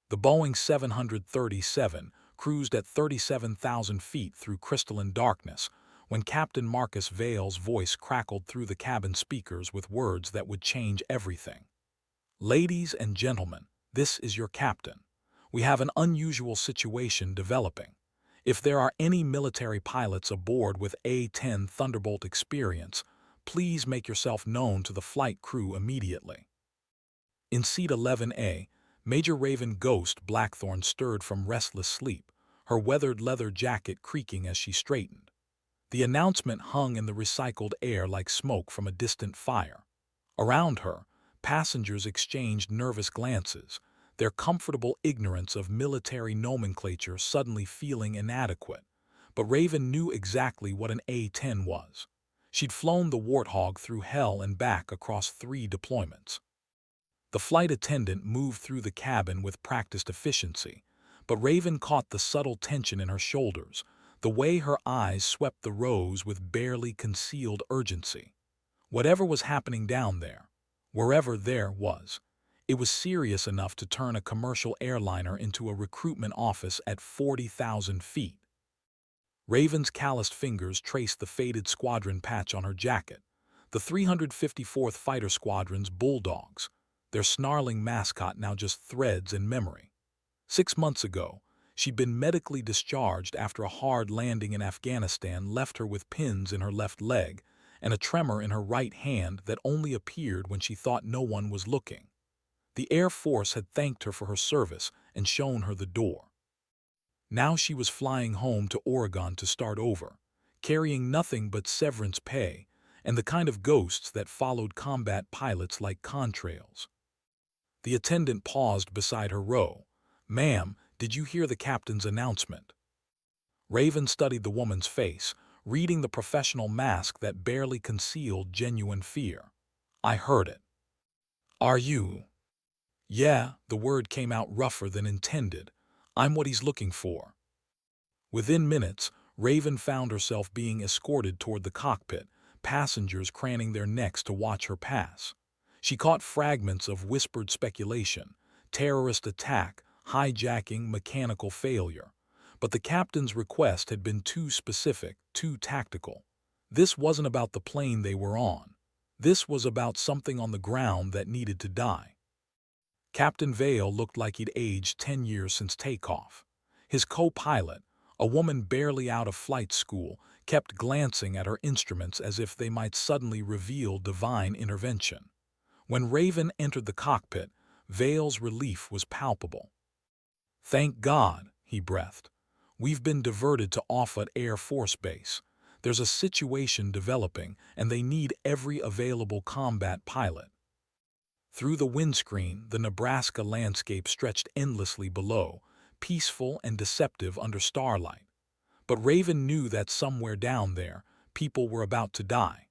The Boeing 737 cruised at 37,000 feet through crystalline darkness when Captain Marcus Vale's voice crackled through the cabin speakers with words that would change everything. "Ladies and gentlemen, this is your captain. We have an unusual situation developing. If there are any military pilots aboard with A-10 Thunderbolt experience, please make yourself known to the flight crew immediately." In seat 11A, Major Raven Ghost Blackthorn stirred from restless sleep, her weathered leather jacket creaking as she straightened. The announcement hung in the recycled air like smoke from a distant fire. Around her, passengers exchanged nervous glances, their comfortable ignorance of military nomenclature suddenly feeling inadequate. But Raven knew exactly what an A-10 was. She'd flown the Warthog through hell and back across 3 deployments. The flight attendant moved through the cabin with practiced efficiency, but Raven caught the subtle tension in her shoulders, the way her eyes swept the rows with barely concealed urgency. Whatever was happening down there, wherever there was, it was serious enough to turn a commercial airliner into a recruitment office at 40,000 feet. Raven's calloused fingers traced the faded squadron patch on her jacket, the 354th Fighter Squadron's Bulldogs, their snarling mascot now just threads in memory. 6 months ago, she'd been medically discharged after a hard landing in Afghanistan left her with pins in her left leg and a tremor in her right hand that only appeared when she thought no one was looking. The Air Force had thanked her for her service and shown her the door. Now she was flying home to Oregon to start over, carrying nothing but severance pay and the kind of ghosts that followed combat pilots like contrails. The attendant paused beside her row. "Ma'am, did you hear the captain's announcement?" Raven studied the woman's face, reading the professional mask that barely concealed genuine fear. "I heard it." "Are you?" "Yeah," the word came out rougher than intended. "I'm what he's looking for." Within minutes, Raven found herself being escorted toward the cockpit, passengers craning their necks to watch her pass. She caught fragments of whispered speculation, terrorist attack, hijacking, mechanical failure. But the captain's request had been too specific, too tactical. This wasn't about the plane they were on. This was about something on the ground that needed to die. Captain Vale looked like he'd aged 10 years since takeoff. His co-pilot, a woman barely out of flight school, kept glancing at her instruments as if they might suddenly reveal divine intervention. When Raven entered the cockpit, Vale's relief was palpable. "Thank God," he breathed. "We've been diverted to Offutt Air Force Base. There's a situation developing, and they need every available combat pilot." Through the windscreen, the Nebraska landscape stretched endlessly below, peaceful and deceptive under starlight. But Raven knew that somewhere down there, people were about to die.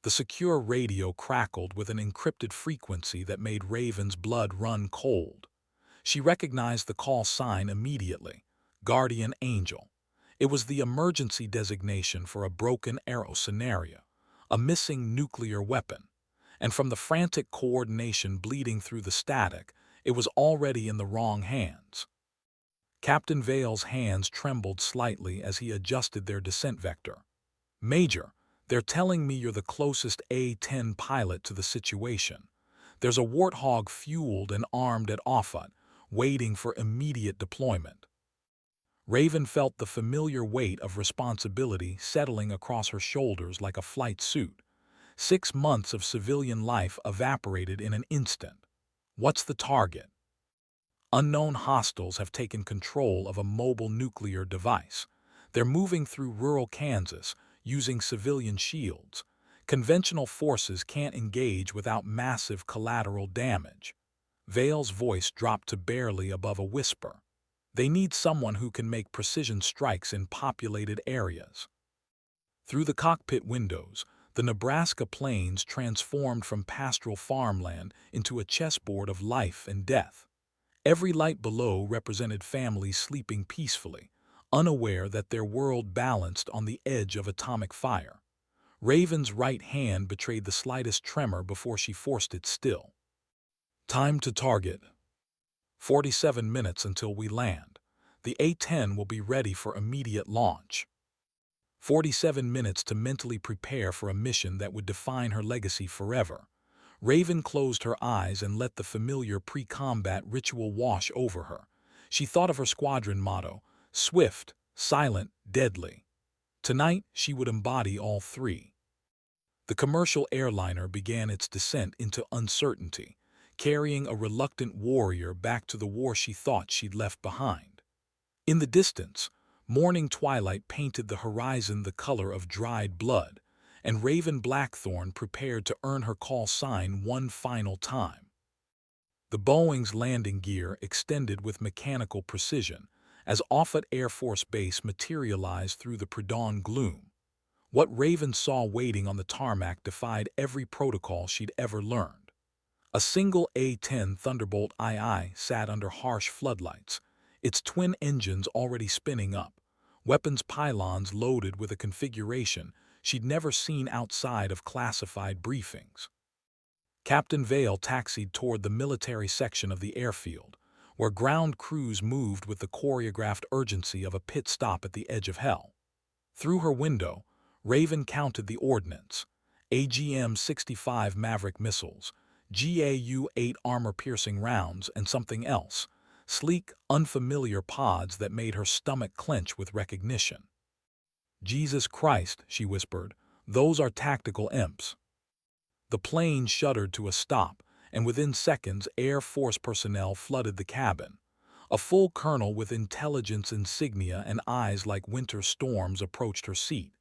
The secure radio crackled with an encrypted frequency that made Raven's blood run cold. She recognized the call sign immediately: Guardian Angel. It was the emergency designation for a broken aero scenario, a missing nuclear weapon. And from the frantic coordination bleeding through the static, it was already in the wrong hands. Captain Vale's hands trembled slightly as he adjusted their descent vector. "Major, they're telling me you're the closest A-10 pilot to the situation. There's a Warthog fueled and armed at Offutt, waiting for immediate deployment." Raven felt the familiar weight of responsibility settling across her shoulders like a flight suit. 6 months of civilian life evaporated in an instant. What's the target? Unknown hostiles have taken control of a mobile nuclear device. They're moving through rural Kansas, using civilian shields. Conventional forces can't engage without massive collateral damage. Vale's voice dropped to barely above a whisper. They need someone who can make precision strikes in populated areas. Through the cockpit windows, the Nebraska plains transformed from pastoral farmland into a chessboard of life and death. Every light below represented families sleeping peacefully, unaware that their world balanced on the edge of atomic fire. Raven's right hand betrayed the slightest tremor before she forced it still. "Time to target." 47 minutes until we land. The A-10 will be ready for immediate launch. 47 minutes to mentally prepare for a mission that would define her legacy forever. Raven closed her eyes and let the familiar pre-combat ritual wash over her. She thought of her squadron motto: swift, silent, deadly. Tonight, she would embody all three. The commercial airliner began its descent into uncertainty, carrying a reluctant warrior back to the war she thought she'd left behind. In the distance, morning twilight painted the horizon the color of dried blood, and Raven Blackthorn prepared to earn her call sign one final time. The Boeing's landing gear extended with mechanical precision as Offutt Air Force Base materialized through the pre-dawn gloom. What Raven saw waiting on the tarmac defied every protocol she'd ever learned. A single A-10 Thunderbolt II sat under harsh floodlights, its twin engines already spinning up, weapons pylons loaded with a configuration she'd never seen outside of classified briefings. Captain Vale taxied toward the military section of the airfield, where ground crews moved with the choreographed urgency of a pit stop at the edge of hell. Through her window, Raven counted the ordnance: AGM-65 Maverick missiles, GAU-8 armor-piercing rounds, and something else, sleek, unfamiliar pods that made her stomach clench with recognition. "Jesus Christ," she whispered, "those are tactical imps." The plane shuddered to a stop, and within seconds Air Force personnel flooded the cabin. A full colonel with intelligence insignia and eyes like winter storms approached her seat.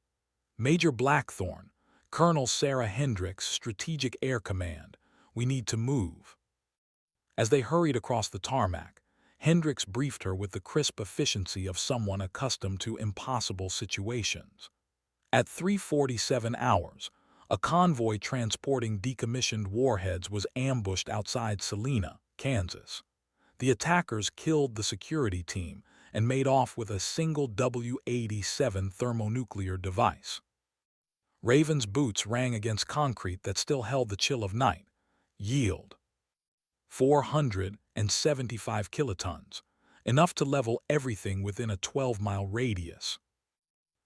"Major Blackthorn, Colonel Sarah Hendricks, Strategic Air Command. We need to move." As they hurried across the tarmac, Hendricks briefed her with the crisp efficiency of someone accustomed to impossible situations. At 3:47 hours, a convoy transporting decommissioned warheads was ambushed outside Salina, Kansas. The attackers killed the security team and made off with a single W-87 thermonuclear device. Raven's boots rang against concrete that still held the chill of night. Yield: 475 kilotons, enough to level everything within a 12-mile radius.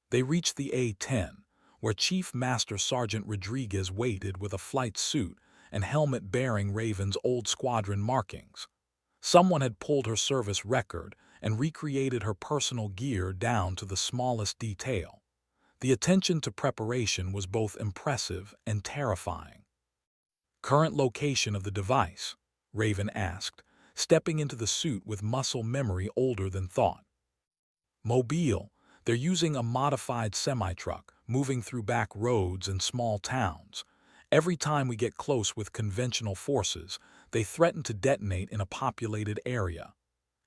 They reached the A-10, where Chief Master Sergeant Rodriguez waited with a flight suit and helmet bearing Raven's old squadron markings. Someone had pulled her service record and recreated her personal gear down to the smallest detail. The attention to preparation was both impressive and terrifying. "Current location of the device?" Raven asked, stepping into the suit with muscle memory older than thought. "Mobile. They're using a modified semi-truck, moving through back roads and small towns. Every time we get close with conventional forces, they threaten to detonate in a populated area."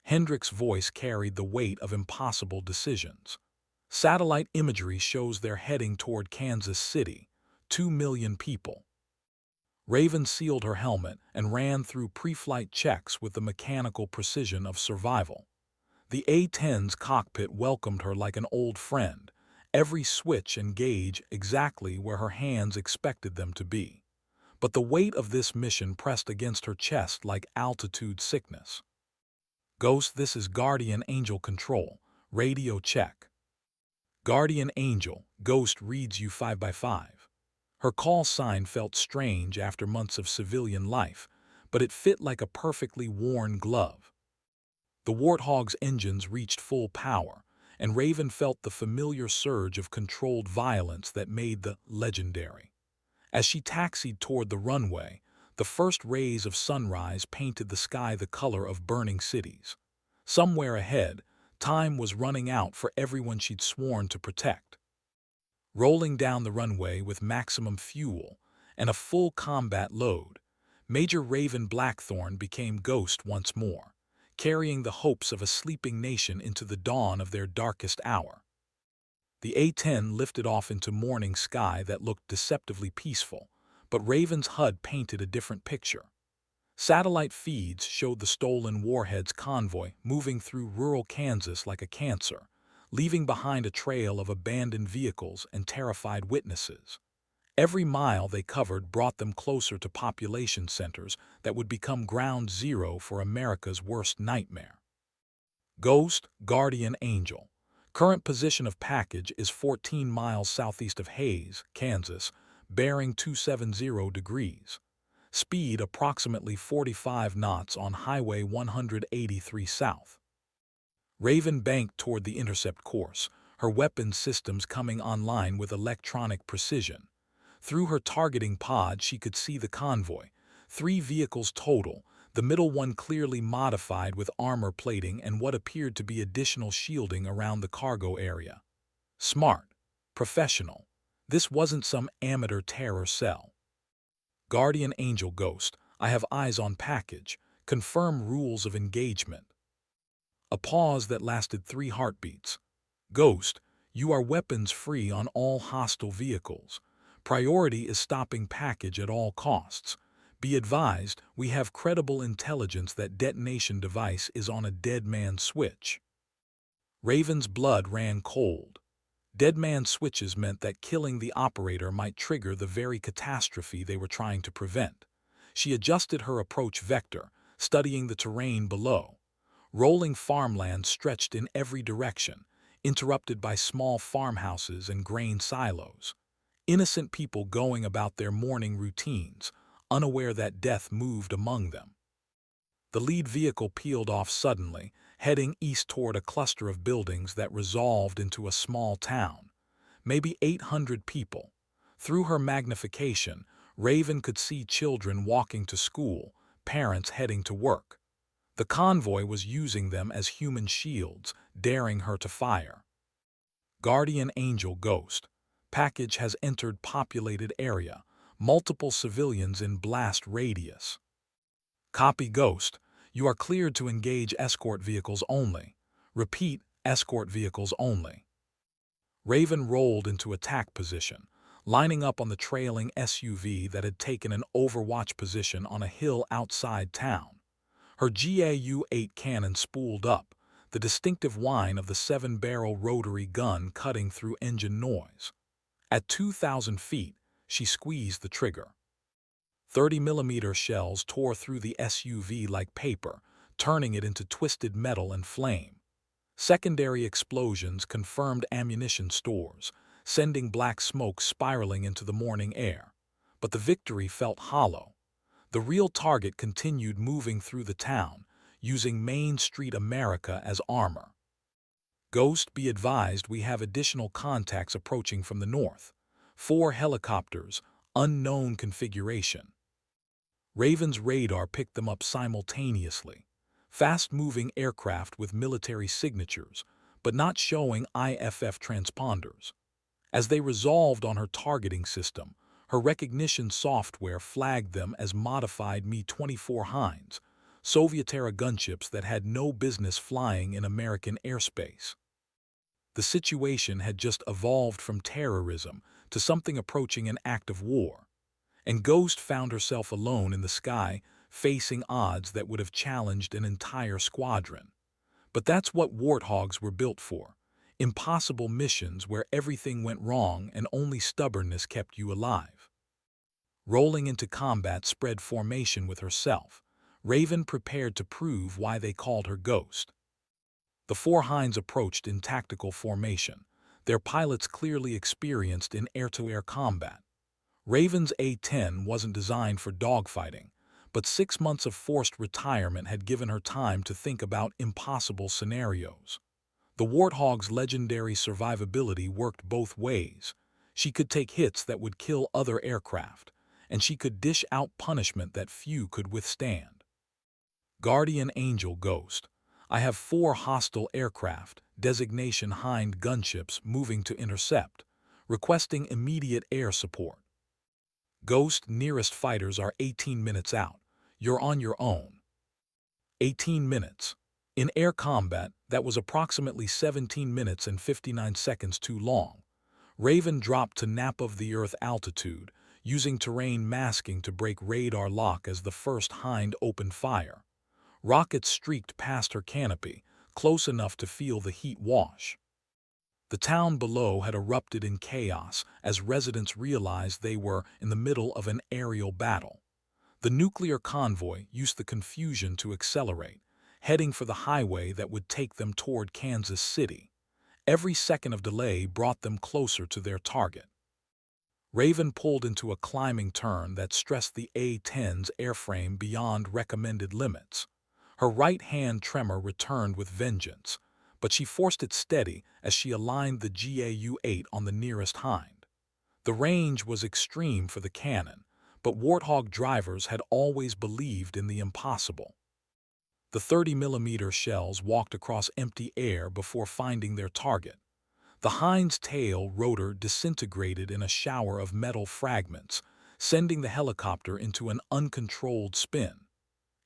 Hendrick's voice carried the weight of impossible decisions. "Satellite imagery shows they're heading toward Kansas City. 2 million people." Raven sealed her helmet and ran through pre-flight checks with the mechanical precision of survival. The A-10's cockpit welcomed her like an old friend, every switch and gauge exactly where her hands expected them to be. But the weight of this mission pressed against her chest like altitude sickness. "Ghost, this is Guardian Angel Control. Radio check." "Guardian Angel, Ghost reads you 5x5. Her call sign felt strange after months of civilian life, but it fit like a perfectly worn glove. The Warthog's engines reached full power, and Raven felt the familiar surge of controlled violence that made the legendary. As she taxied toward the runway, the first rays of sunrise painted the sky the color of burning cities. Somewhere ahead, time was running out for everyone she'd sworn to protect. Rolling down the runway with maximum fuel and a full combat load, Major Raven Blackthorn became Ghost once more, carrying the hopes of a sleeping nation into the dawn of their darkest hour. The A-10 lifted off into morning sky that looked deceptively peaceful, but Raven's HUD painted a different picture. Satellite feeds showed the stolen warheads convoy moving through rural Kansas like a cancer, leaving behind a trail of abandoned vehicles and terrified witnesses. Every mile they covered brought them closer to population centers that would become ground zero for America's worst nightmare. Ghost, Guardian Angel. Current position of package is 14 miles southeast of Hays, Kansas, bearing 270 degrees. Speed approximately 45 knots on Highway 183 South. Raven banked toward the intercept course, her weapons systems coming online with electronic precision. Through her targeting pod she could see the convoy, 3 vehicles total, the middle one clearly modified with armor plating and what appeared to be additional shielding around the cargo area. Smart. Professional. This wasn't some amateur terror cell. Guardian Angel Ghost, I have eyes on package. Confirm rules of engagement. A pause that lasted 3 heartbeats. Ghost, you are weapons free on all hostile vehicles. Priority is stopping package at all costs. Be advised, we have credible intelligence that detonation device is on a dead man switch. Raven's blood ran cold. Dead man switches meant that killing the operator might trigger the very catastrophe they were trying to prevent. She adjusted her approach vector, studying the terrain below. Rolling farmland stretched in every direction, interrupted by small farmhouses and grain silos. Innocent people going about their morning routines, unaware that death moved among them. The lead vehicle peeled off suddenly, heading east toward a cluster of buildings that resolved into a small town. Maybe 800 people. Through her magnification, Raven could see children walking to school, parents heading to work. The convoy was using them as human shields, daring her to fire. Guardian Angel Ghost. Package has entered populated area. Multiple civilians in blast radius. Copy Ghost. You are cleared to engage escort vehicles only. Repeat, escort vehicles only. Raven rolled into attack position, lining up on the trailing SUV that had taken an overwatch position on a hill outside town. Her GAU-8 cannon spooled up, the distinctive whine of the 7-barrel rotary gun cutting through engine noise. At 2,000 feet, she squeezed the trigger. 30mm shells tore through the SUV like paper, turning it into twisted metal and flame. Secondary explosions confirmed ammunition stores, sending black smoke spiraling into the morning air. But the victory felt hollow. The real target continued moving through the town, using Main Street America as armor. Ghost, be advised we have additional contacts approaching from the north. 4 helicopters, unknown configuration. Raven's radar picked them up simultaneously. Fast-moving aircraft with military signatures, but not showing IFF transponders. As they resolved on her targeting system, her recognition software flagged them as modified Mi-24 Hinds, Soviet-era gunships that had no business flying in American airspace. The situation had just evolved from terrorism to something approaching an act of war, and Ghost found herself alone in the sky, facing odds that would have challenged an entire squadron. But that's what Warthogs were built for. Impossible missions where everything went wrong and only stubbornness kept you alive. Rolling into combat spread formation with herself, Raven prepared to prove why they called her Ghost. The 4 Hinds approached in tactical formation, their pilots clearly experienced in air-to-air combat. Raven's A-10 wasn't designed for dogfighting, but 6 months of forced retirement had given her time to think about impossible scenarios. The Warthog's legendary survivability worked both ways. She could take hits that would kill other aircraft, and she could dish out punishment that few could withstand. Guardian Angel Ghost. I have 4 hostile aircraft, designation Hind gunships moving to intercept, requesting immediate air support. Ghost, nearest fighters are 18 minutes out. You're on your own. 18 minutes. In air combat, that was approximately 17 minutes and 59 seconds too long. Raven dropped to nap-of-the-earth altitude, using terrain masking to break radar lock as the first Hind opened fire. Rockets streaked past her canopy, close enough to feel the heat wash. The town below had erupted in chaos as residents realized they were in the middle of an aerial battle. The nuclear convoy used the confusion to accelerate, heading for the highway that would take them toward Kansas City. Every second of delay brought them closer to their target. Raven pulled into a climbing turn that stressed the A-10's airframe beyond recommended limits. Her right hand tremor returned with vengeance, but she forced it steady as she aligned the GAU-8 on the nearest hind. The range was extreme for the cannon, but Warthog drivers had always believed in the impossible. The 30mm shells walked across empty air before finding their target. The hind's tail rotor disintegrated in a shower of metal fragments, sending the helicopter into an uncontrolled spin.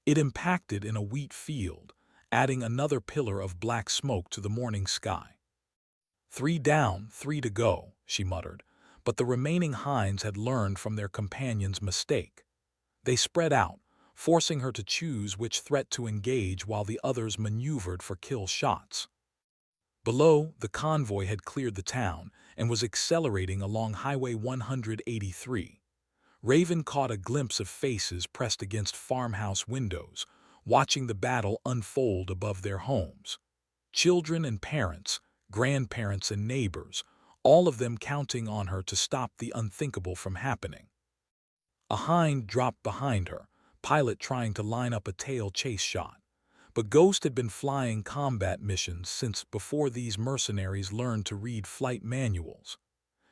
It impacted in a wheat field, adding another pillar of black smoke to the morning sky. 3 down, 3 to go, she muttered, but the remaining hinds had learned from their companion's mistake. They spread out, forcing her to choose which threat to engage while the others maneuvered for kill shots. Below, the convoy had cleared the town and was accelerating along Highway 183. Raven caught a glimpse of faces pressed against farmhouse windows, watching the battle unfold above their homes. Children and parents, grandparents and neighbors, all of them counting on her to stop the unthinkable from happening. A hind dropped behind her, Pilot trying to line up a tail chase shot. But Ghost had been flying combat missions since before these mercenaries learned to read flight manuals.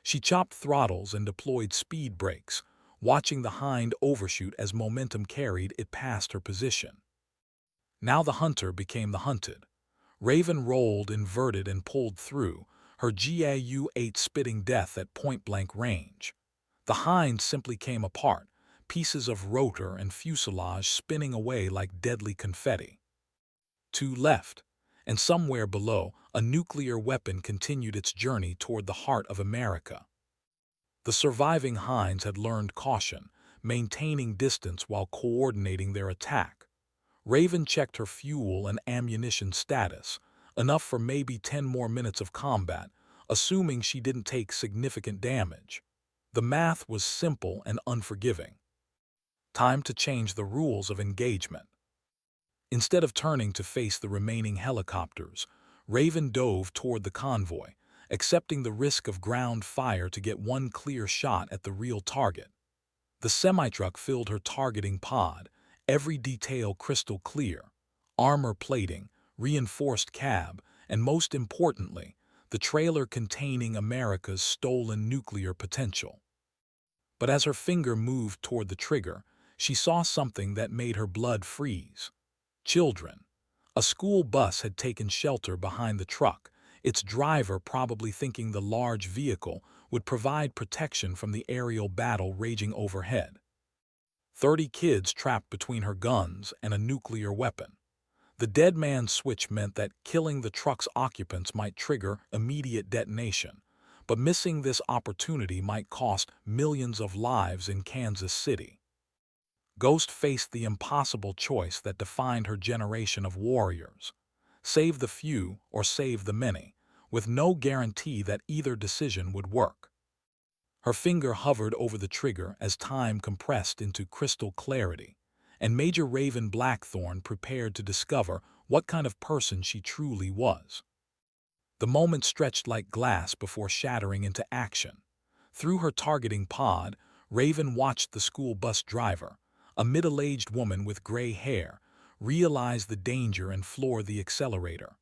She chopped throttles and deployed speed brakes, watching the hind overshoot as momentum carried it past her position. Now the hunter became the hunted. Raven rolled, inverted, and pulled through, her GAU-8 spitting death at point-blank range. The hind simply came apart, pieces of rotor and fuselage spinning away like deadly confetti. 2 left, and somewhere below, a nuclear weapon continued its journey toward the heart of America. The surviving hinds had learned caution, maintaining distance while coordinating their attack. Raven checked her fuel and ammunition status, enough for maybe 10 more minutes of combat, assuming she didn't take significant damage. The math was simple and unforgiving. Time to change the rules of engagement. Instead of turning to face the remaining helicopters, Raven dove toward the convoy, accepting the risk of ground fire to get one clear shot at the real target. The semi-truck filled her targeting pod, every detail crystal clear: armor plating, reinforced cab, and most importantly, the trailer containing America's stolen nuclear potential. But as her finger moved toward the trigger, she saw something that made her blood freeze. Children. A school bus had taken shelter behind the truck, its driver probably thinking the large vehicle would provide protection from the aerial battle raging overhead. 30 kids trapped between her guns and a nuclear weapon. The dead man's switch meant that killing the truck's occupants might trigger immediate detonation, but missing this opportunity might cost millions of lives in Kansas City. Ghost faced the impossible choice that defined her generation of warriors: save the few or save the many, with no guarantee that either decision would work. Her finger hovered over the trigger as time compressed into crystal clarity, and Major Raven Blackthorne prepared to discover what kind of person she truly was. The moment stretched like glass before shattering into action. Through her targeting pod, Raven watched the school bus driver, a middle-aged woman with gray hair, realize the danger and floor the accelerator.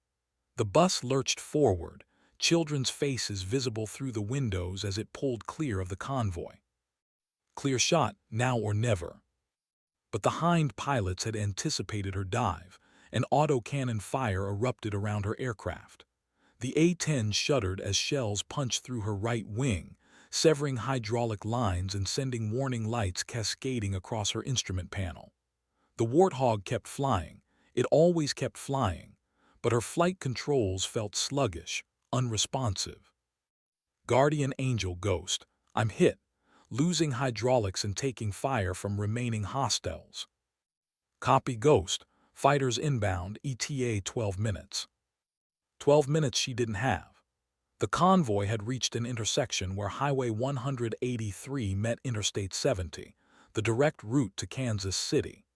The bus lurched forward, children's faces visible through the windows as it pulled clear of the convoy. Clear shot, now or never. But the hind pilots had anticipated her dive, and autocannon fire erupted around her aircraft. The A-10 shuddered as shells punched through her right wing, severing hydraulic lines and sending warning lights cascading across her instrument panel. The Warthog kept flying. It always kept flying, but her flight controls felt sluggish, unresponsive. Guardian Angel Ghost, I'm hit, losing hydraulics and taking fire from remaining hostiles. Copy Ghost, fighters inbound, ETA 12 minutes. 12 minutes she didn't have. The convoy had reached an intersection where Highway 183 met Interstate 70, the direct route to Kansas City.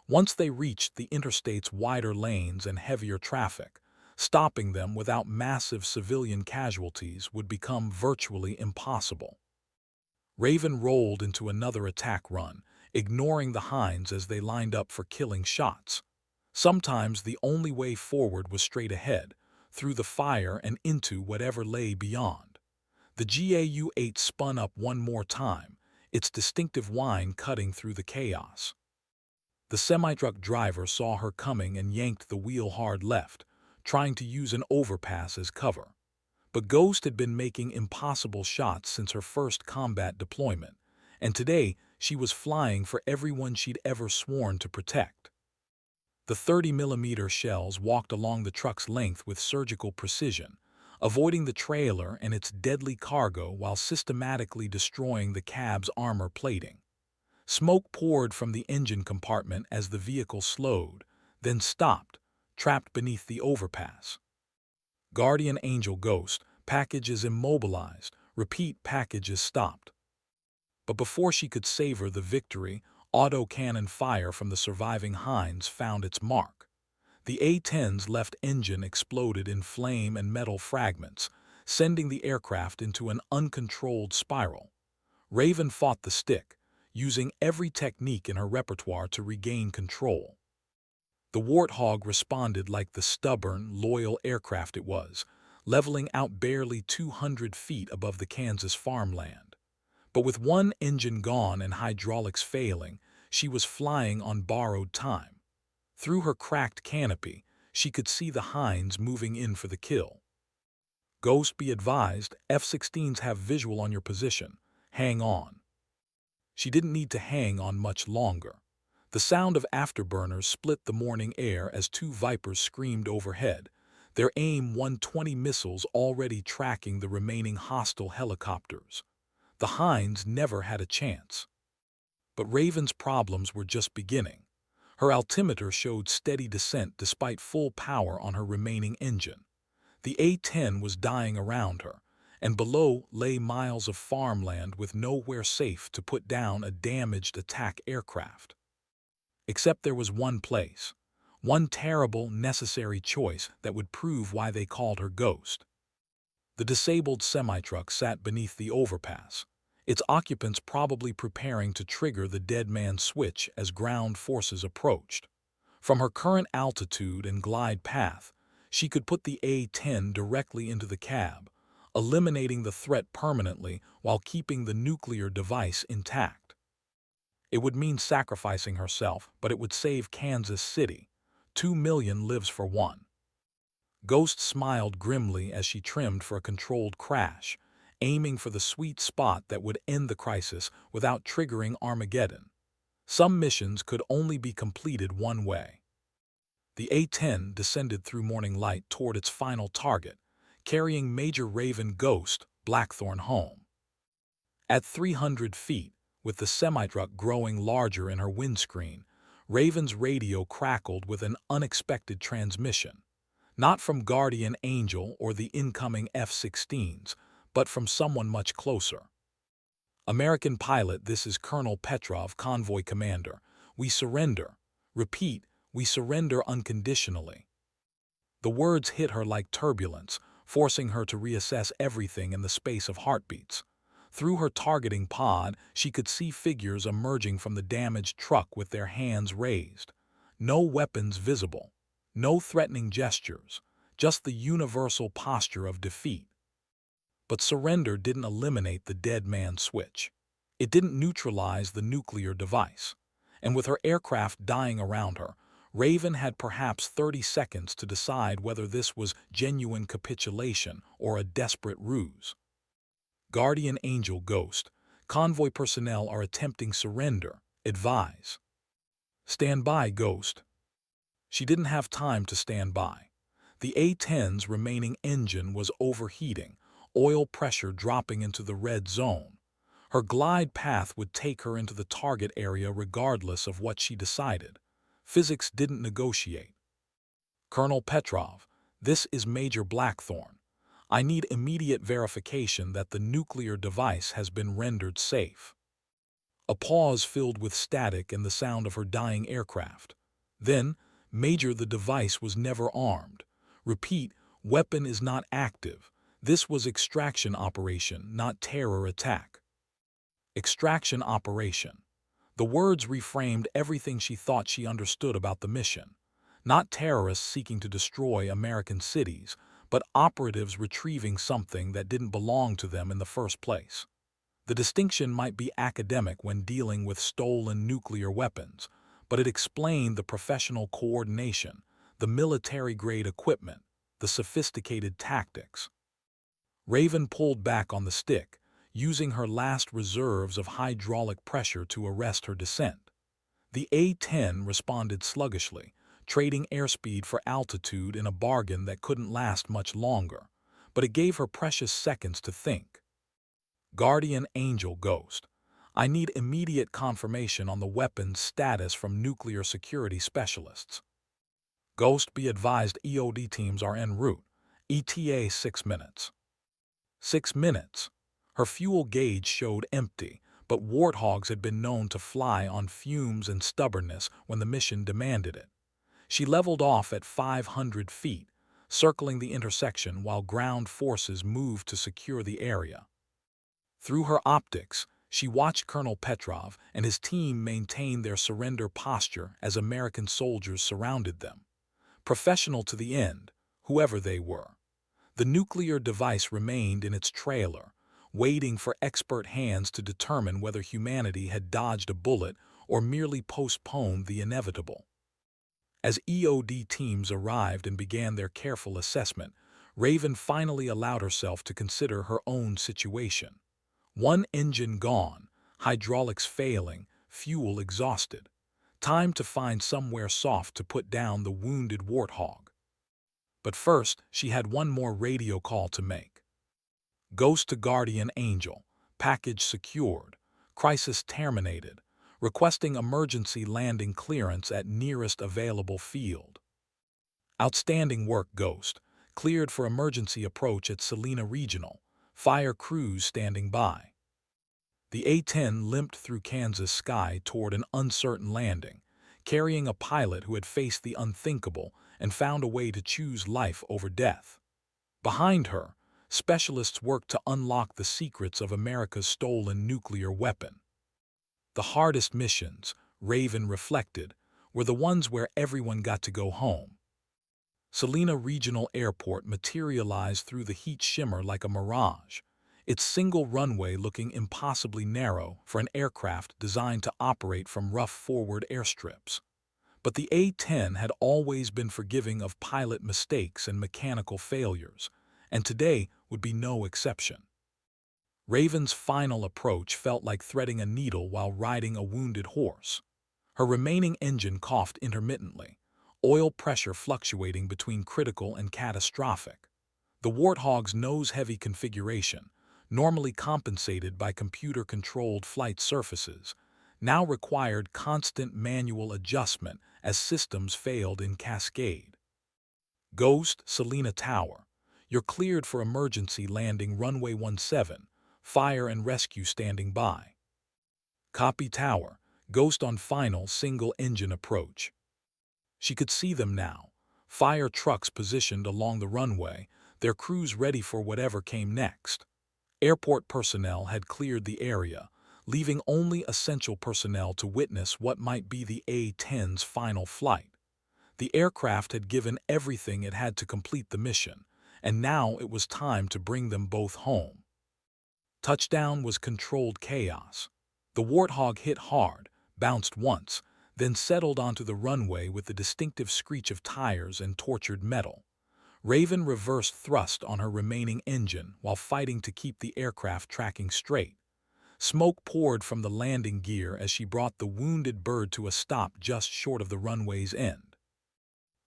Once they reached the interstate's wider lanes and heavier traffic, stopping them without massive civilian casualties would become virtually impossible. Raven rolled into another attack run, ignoring the Hinds as they lined up for killing shots. Sometimes the only way forward was straight ahead, through the fire and into whatever lay beyond. The GAU-8 spun up one more time, its distinctive whine cutting through the chaos. The semi-truck driver saw her coming and yanked the wheel hard left, trying to use an overpass as cover. But Ghost had been making impossible shots since her first combat deployment, and today she was flying for everyone she'd ever sworn to protect. The 30mm shells walked along the truck's length with surgical precision, avoiding the trailer and its deadly cargo while systematically destroying the cab's armor plating. Smoke poured from the engine compartment as the vehicle slowed, then stopped, trapped beneath the overpass. Guardian Angel Ghost, packages immobilized, repeat packages stopped. But before she could savor the victory, autocannon fire from the surviving Hinds found its mark. The A-10's left engine exploded in flame and metal fragments, sending the aircraft into an uncontrolled spiral. Raven fought the stick, using every technique in her repertoire to regain control. The Warthog responded like the stubborn, loyal aircraft it was, leveling out barely 200 feet above the Kansas farmland. But with one engine gone and hydraulics failing, she was flying on borrowed time. Through her cracked canopy, she could see the Hinds moving in for the kill. Ghost, be advised, F-16s have visual on your position. Hang on. She didn't need to hang on much longer. The sound of afterburners split the morning air as two Vipers screamed overhead, their AIM-120 missiles already tracking the remaining hostile helicopters. The Hinds never had a chance. But Raven's problems were just beginning. Her altimeter showed steady descent despite full power on her remaining engine. The A-10 was dying around her, and below lay miles of farmland with nowhere safe to put down a damaged attack aircraft. Except there was one place, one terrible, necessary choice that would prove why they called her Ghost. The disabled semi-truck sat beneath the overpass, its occupants probably preparing to trigger the dead man switch as ground forces approached. From her current altitude and glide path, she could put the A-10 directly into the cab, eliminating the threat permanently while keeping the nuclear device intact. It would mean sacrificing herself, but it would save Kansas City. 2 million lives for one. Ghost smiled grimly as she trimmed for a controlled crash, aiming for the sweet spot that would end the crisis without triggering Armageddon. Some missions could only be completed one way. The A-10 descended through morning light toward its final target, carrying Major Raven Ghost Blackthorn home. At 300 feet, with the semi-truck growing larger in her windscreen, Raven's radio crackled with an unexpected transmission, not from Guardian Angel or the incoming F-16s, but from someone much closer. American pilot, this is Colonel Petrov, convoy commander. We surrender. Repeat, we surrender unconditionally. The words hit her like turbulence, forcing her to reassess everything in the space of heartbeats. Through her targeting pod, she could see figures emerging from the damaged truck with their hands raised. No weapons visible, no threatening gestures, just the universal posture of defeat. But surrender didn't eliminate the dead man switch. It didn't neutralize the nuclear device. And with her aircraft dying around her, Raven had perhaps 30 seconds to decide whether this was genuine capitulation or a desperate ruse. Guardian Angel Ghost, convoy personnel are attempting surrender. Advise. Stand by, Ghost. She didn't have time to stand by. The A-10's remaining engine was overheating, oil pressure dropping into the red zone. Her glide path would take her into the target area regardless of what she decided. Physics didn't negotiate. Colonel Petrov, this is Major Blackthorn. I need immediate verification that the nuclear device has been rendered safe." A pause filled with static and the sound of her dying aircraft. Then, "Major, the device was never armed. Repeat, weapon is not active. This was extraction operation, not terror attack." Extraction operation. The words reframed everything she thought she understood about the mission. Not terrorists seeking to destroy American cities, but operatives retrieving something that didn't belong to them in the first place. The distinction might be academic when dealing with stolen nuclear weapons, but it explained the professional coordination, the military-grade equipment, the sophisticated tactics. Raven pulled back on the stick, using her last reserves of hydraulic pressure to arrest her descent. The A-10 responded sluggishly, trading airspeed for altitude in a bargain that couldn't last much longer, but it gave her precious seconds to think. Guardian Angel Ghost. I need immediate confirmation on the weapon's status from nuclear security specialists. Ghost, be advised EOD teams are en route. ETA 6 minutes. 6 minutes. Her fuel gauge showed empty, but Warthogs had been known to fly on fumes and stubbornness when the mission demanded it. She leveled off at 500 feet, circling the intersection while ground forces moved to secure the area. Through her optics, she watched Colonel Petrov and his team maintain their surrender posture as American soldiers surrounded them. Professional to the end, whoever they were. The nuclear device remained in its trailer, waiting for expert hands to determine whether humanity had dodged a bullet or merely postponed the inevitable. As EOD teams arrived and began their careful assessment, Raven finally allowed herself to consider her own situation. One engine gone, hydraulics failing, fuel exhausted. Time to find somewhere soft to put down the wounded Warthog. But first, she had one more radio call to make. Ghost to Guardian Angel. Package secured. Crisis terminated. Requesting emergency landing clearance at nearest available field. Outstanding work, Ghost. Cleared for emergency approach at Salina Regional. Fire crews standing by. The A-10 limped through Kansas sky toward an uncertain landing, carrying a pilot who had faced the unthinkable and found a way to choose life over death. Behind her, specialists worked to unlock the secrets of America's stolen nuclear weapon. The hardest missions, Raven reflected, were the ones where everyone got to go home. Salina Regional Airport materialized through the heat shimmer like a mirage, its single runway looking impossibly narrow for an aircraft designed to operate from rough forward airstrips. But the A-10 had always been forgiving of pilot mistakes and mechanical failures, and today would be no exception. Raven's final approach felt like threading a needle while riding a wounded horse. Her remaining engine coughed intermittently, oil pressure fluctuating between critical and catastrophic. The Warthog's nose-heavy configuration, normally compensated by computer-controlled flight surfaces, now required constant manual adjustment as systems failed in cascade. Ghost, Salina Tower. You're cleared for emergency landing runway 17, fire and rescue standing by. Copy Tower, Ghost on final single-engine approach. She could see them now, fire trucks positioned along the runway, their crews ready for whatever came next. Airport personnel had cleared the area, leaving only essential personnel to witness what might be the A-10's final flight. The aircraft had given everything it had to complete the mission, and now it was time to bring them both home. Touchdown was controlled chaos. The Warthog hit hard, bounced once, then settled onto the runway with the distinctive screech of tires and tortured metal. Raven reversed thrust on her remaining engine while fighting to keep the aircraft tracking straight. Smoke poured from the landing gear as she brought the wounded bird to a stop just short of the runway's end.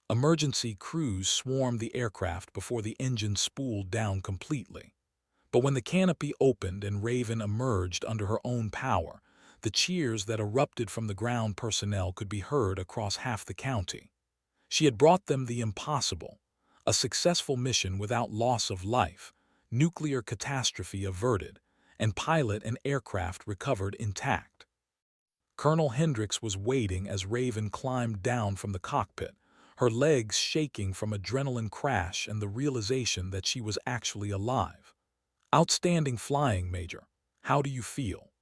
Emergency crews swarmed the aircraft before the engine spooled down completely. But when the canopy opened and Raven emerged under her own power, the cheers that erupted from the ground personnel could be heard across half the county. She had brought them the impossible, a successful mission without loss of life, nuclear catastrophe averted, and pilot and aircraft recovered intact. Colonel Hendricks was waiting as Raven climbed down from the cockpit, her legs shaking from adrenaline crash and the realization that she was actually alive. "Outstanding flying, Major. How do you feel?"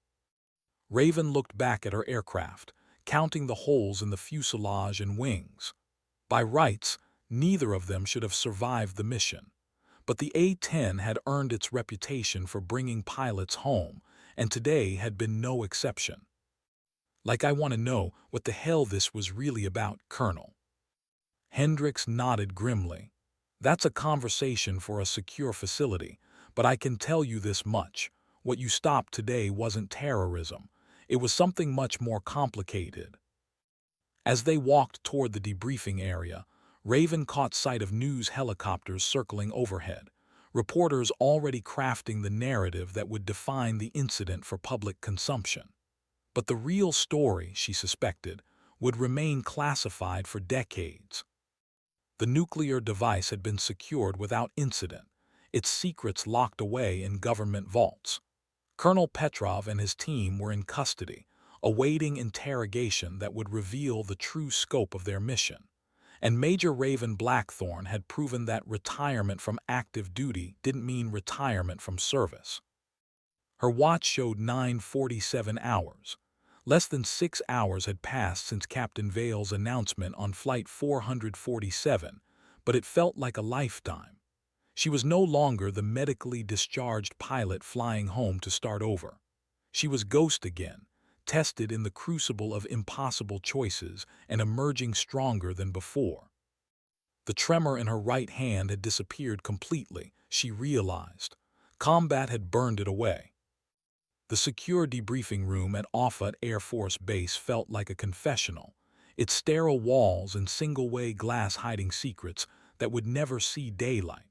Raven looked back at her aircraft, counting the holes in the fuselage and wings. By rights, neither of them should have survived the mission. But the A-10 had earned its reputation for bringing pilots home, and today had been no exception. "Like I want to know what the hell this was really about, Colonel." Hendricks nodded grimly. "That's a conversation for a secure facility, but I can tell you this much. What you stopped today wasn't terrorism. It was something much more complicated." As they walked toward the debriefing area, Raven caught sight of news helicopters circling overhead, reporters already crafting the narrative that would define the incident for public consumption. But the real story, she suspected, would remain classified for decades. The nuclear device had been secured without incident, its secrets locked away in government vaults. Colonel Petrov and his team were in custody, awaiting interrogation that would reveal the true scope of their mission. And Major Raven Blackthorne had proven that retirement from active duty didn't mean retirement from service. Her watch showed 9:47 hours. Less than 6 hours had passed since Captain Vale's announcement on Flight 447, but it felt like a lifetime. She was no longer the medically discharged pilot flying home to start over. She was Ghost again, tested in the crucible of impossible choices and emerging stronger than before. The tremor in her right hand had disappeared completely, she realized. Combat had burned it away. The secure debriefing room at Offutt Air Force Base felt like a confessional, its sterile walls and single-way glass hiding secrets that would never see daylight.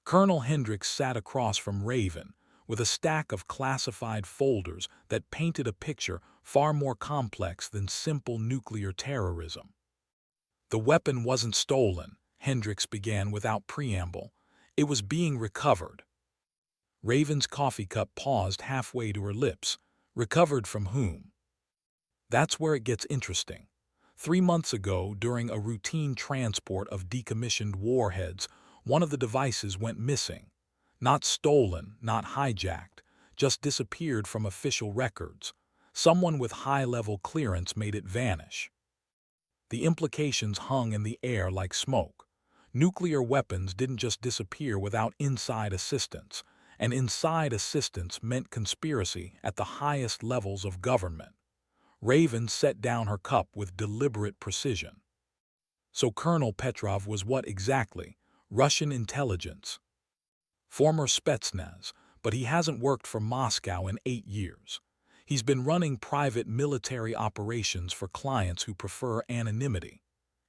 Colonel Hendricks sat across from Raven, with a stack of classified folders that painted a picture far more complex than simple nuclear terrorism. "The weapon wasn't stolen," Hendricks began without preamble. "It was being recovered." Raven's coffee cup paused halfway to her lips. "Recovered from whom?" "That's where it gets interesting. 3 months ago, during a routine transport of decommissioned warheads, one of the devices went missing. Not stolen, not hijacked, just disappeared from official records. Someone with high-level clearance made it vanish." The implications hung in the air like smoke. Nuclear weapons didn't just disappear without inside assistance, and inside assistance meant conspiracy at the highest levels of government. Raven set down her cup with deliberate precision. "So Colonel Petrov was what exactly? Russian intelligence?" "Former Spetsnaz, but he hasn't worked for Moscow in 8 years. He's been running private military operations for clients who prefer anonymity.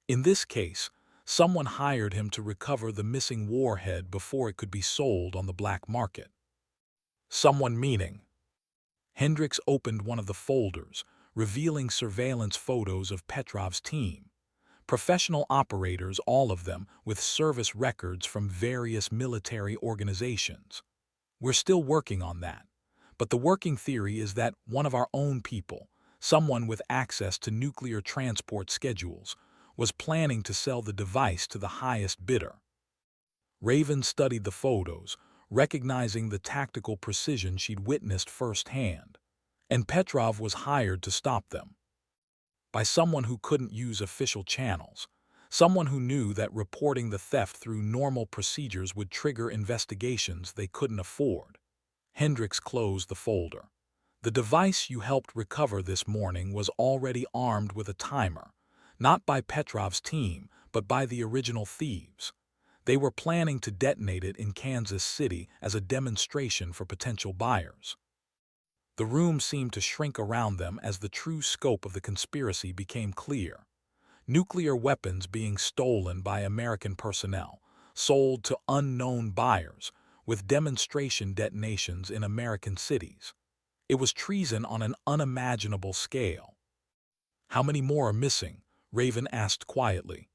In this case, someone hired him to recover the missing warhead before it could be sold on the black market." "Someone meaning?" Hendricks opened one of the folders, revealing surveillance photos of Petrov's team. Professional operators, all of them, with service records from various military organizations. "We're still working on that. But the working theory is that one of our own people, someone with access to nuclear transport schedules, was planning to sell the device to the highest bidder." Raven studied the photos, recognizing the tactical precision she'd witnessed firsthand. And Petrov was hired to stop them. By someone who couldn't use official channels. Someone who knew that reporting the theft through normal procedures would trigger investigations they couldn't afford. Hendricks closed the folder. "The device you helped recover this morning was already armed with a timer, not by Petrov's team, but by the original thieves. They were planning to detonate it in Kansas City as a demonstration for potential buyers." The room seemed to shrink around them as the true scope of the conspiracy became clear. Nuclear weapons being stolen by American personnel, sold to unknown buyers, with demonstration detonations in American cities. It was treason on an unimaginable scale. "How many more are missing?" Raven asked quietly.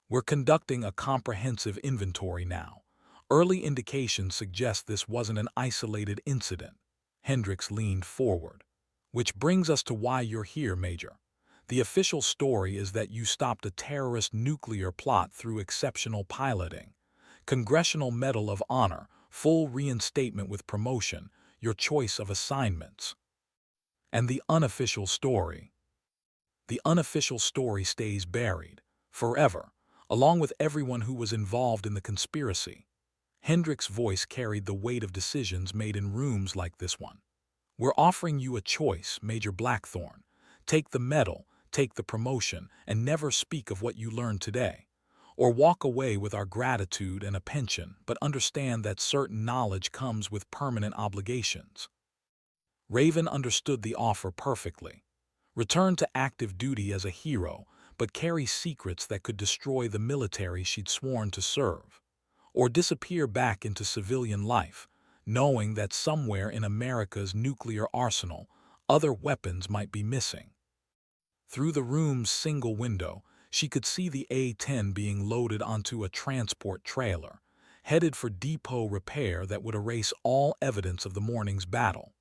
"We're conducting a comprehensive inventory now. Early indications suggest this wasn't an isolated incident. Hendricks leaned forward. Which brings us to why you're here, Major. The official story is that you stopped a terrorist nuclear plot through exceptional piloting. Congressional Medal of Honor, full reinstatement with promotion, your choice of assignments. And the unofficial story. The unofficial story stays buried, forever, along with everyone who was involved in the conspiracy. Hendrick's voice carried the weight of decisions made in rooms like this one. We're offering you a choice, Major Blackthorne. Take the medal, take the promotion, and never speak of what you learned today. Or walk away with our gratitude and a pension, but understand that certain knowledge comes with permanent obligations. Raven understood the offer perfectly. Return to active duty as a hero, but carry secrets that could destroy the military she'd sworn to serve. Or disappear back into civilian life, knowing that somewhere in America's nuclear arsenal, other weapons might be missing. Through the room's single window, she could see the A-10 being loaded onto a transport trailer, headed for depot repair that would erase all evidence of the morning's battle.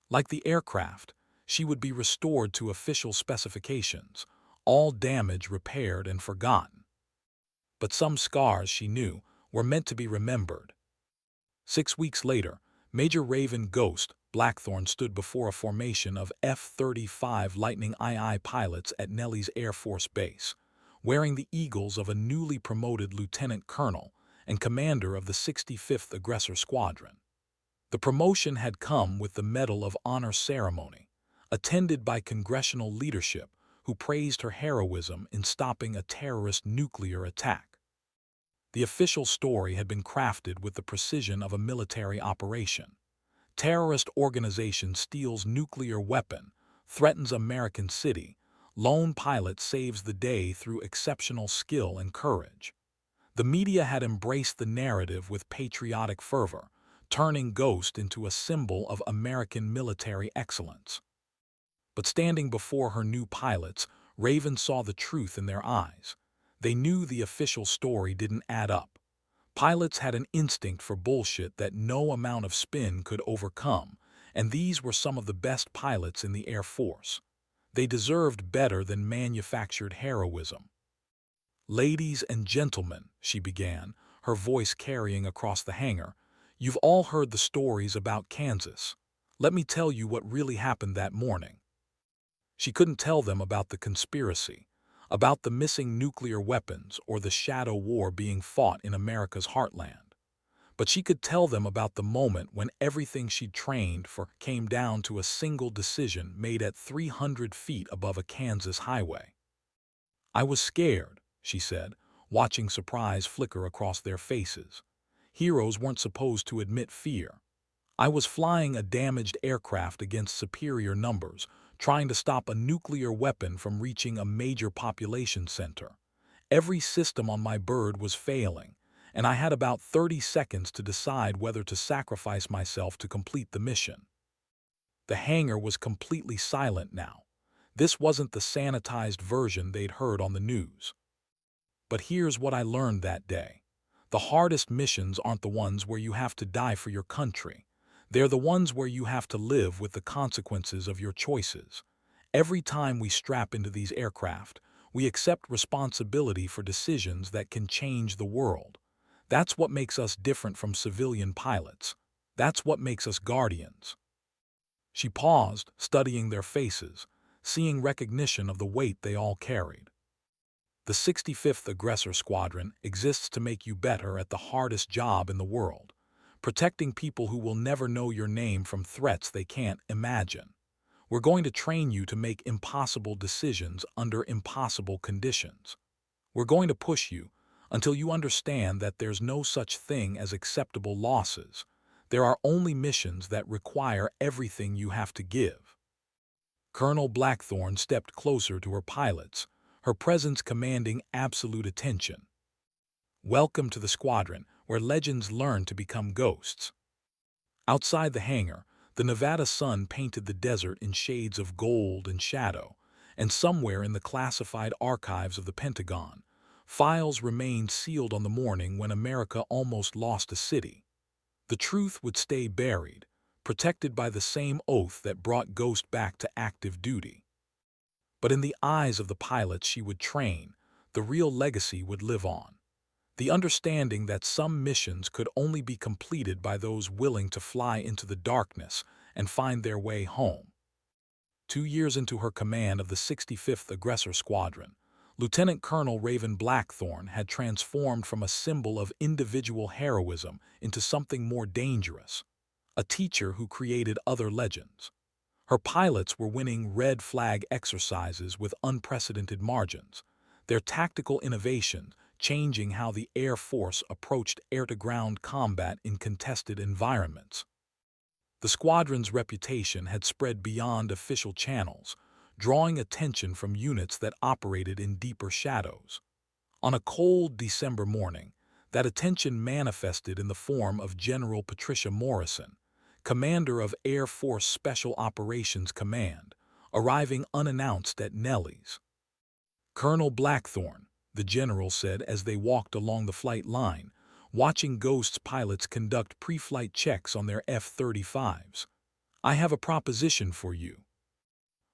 Like the aircraft, she would be restored to official specifications, all damage repaired and forgotten. But some scars, she knew, were meant to be remembered. 6 weeks later, Major Raven Ghost Blackthorne stood before a formation of F-35 Lightning II pilots at Nellis Air Force Base, wearing the eagles of a newly promoted lieutenant colonel and commander of the 65th Aggressor Squadron. The promotion had come with the Medal of Honor ceremony, attended by congressional leadership who praised her heroism in stopping a terrorist nuclear attack. The official story had been crafted with the precision of a military operation. Terrorist organization steals nuclear weapon, threatens American city, lone pilot saves the day through exceptional skill and courage. The media had embraced the narrative with patriotic fervor, turning Ghost into a symbol of American military excellence. But standing before her new pilots, Raven saw the truth in their eyes. They knew the official story didn't add up. Pilots had an instinct for bullshit that no amount of spin could overcome, and these were some of the best pilots in the Air Force. They deserved better than manufactured heroism. "Ladies and gentlemen," she began, her voice carrying across the hangar, "you've all heard the stories about Kansas. Let me tell you what really happened that morning." She couldn't tell them about the conspiracy, about the missing nuclear weapons or the shadow war being fought in America's heartland. But she could tell them about the moment when everything she'd trained for came down to a single decision made at 300 feet above a Kansas highway. "I was scared," she said, watching surprise flicker across their faces. Heroes weren't supposed to admit fear. "I was flying a damaged aircraft against superior numbers, trying to stop a nuclear weapon from reaching a major population center. Every system on my bird was failing, and I had about 30 seconds to decide whether to sacrifice myself to complete the mission." The hangar was completely silent now. This wasn't the sanitized version they'd heard on the news. "But here's what I learned that day. The hardest missions aren't the ones where you have to die for your country. They're the ones where you have to live with the consequences of your choices. Every time we strap into these aircraft, we accept responsibility for decisions that can change the world. That's what makes us different from civilian pilots. That's what makes us guardians." She paused, studying their faces, seeing recognition of the weight they all carried. "The 65th Aggressor Squadron exists to make you better at the hardest job in the world, protecting people who will never know your name from threats they can't imagine. We're going to train you to make impossible decisions under impossible conditions. We're going to push you until you understand that there's no such thing as acceptable losses. There are only missions that require everything you have to give." Colonel Blackthorne stepped closer to her pilots, her presence commanding absolute attention. "Welcome to the squadron, where legends learn to become ghosts." Outside the hangar, the Nevada sun painted the desert in shades of gold and shadow, and somewhere in the classified archives of the Pentagon, Files remained sealed on the morning when America almost lost a city. The truth would stay buried, protected by the same oath that brought Ghost back to active duty. But in the eyes of the pilots she would train, the real legacy would live on. The understanding that some missions could only be completed by those willing to fly into the darkness and find their way home. 2 years into her command of the 65th Aggressor Squadron, Lieutenant Colonel Raven Blackthorne had transformed from a symbol of individual heroism into something more dangerous, a teacher who created other legends. Her pilots were winning red flag exercises with unprecedented margins, their tactical innovation changing how the Air Force approached air-to-ground combat in contested environments. The squadron's reputation had spread beyond official channels, drawing attention from units that operated in deeper shadows. On a cold December morning, that attention manifested in the form of General Patricia Morrison, commander of Air Force Special Operations Command, arriving unannounced at Nellie's. "Colonel Blackthorne," the general said as they walked along the flight line, watching Ghost's pilots conduct pre-flight checks on their F-35s. "I have a proposition for you."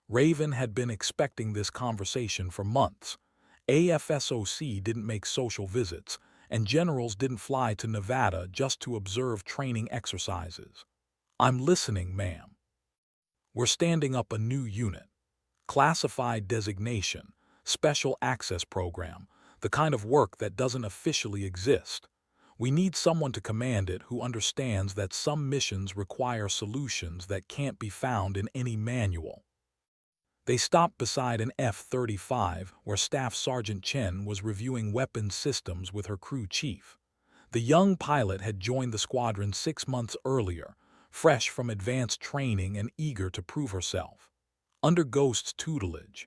Raven had been expecting this conversation for months. AFSOC didn't make social visits, and generals didn't fly to Nevada just to observe training exercises. "I'm listening, ma'am." "We're standing up a new unit. Classified designation, special access program, the kind of work that doesn't officially exist. We need someone to command it who understands that some missions require solutions that can't be found in any manual." They stopped beside an F-35 where Staff Sergeant Chen was reviewing weapons systems with her crew chief. The young pilot had joined the squadron 6 months earlier, fresh from advanced training and eager to prove herself. Under Ghost's tutelage,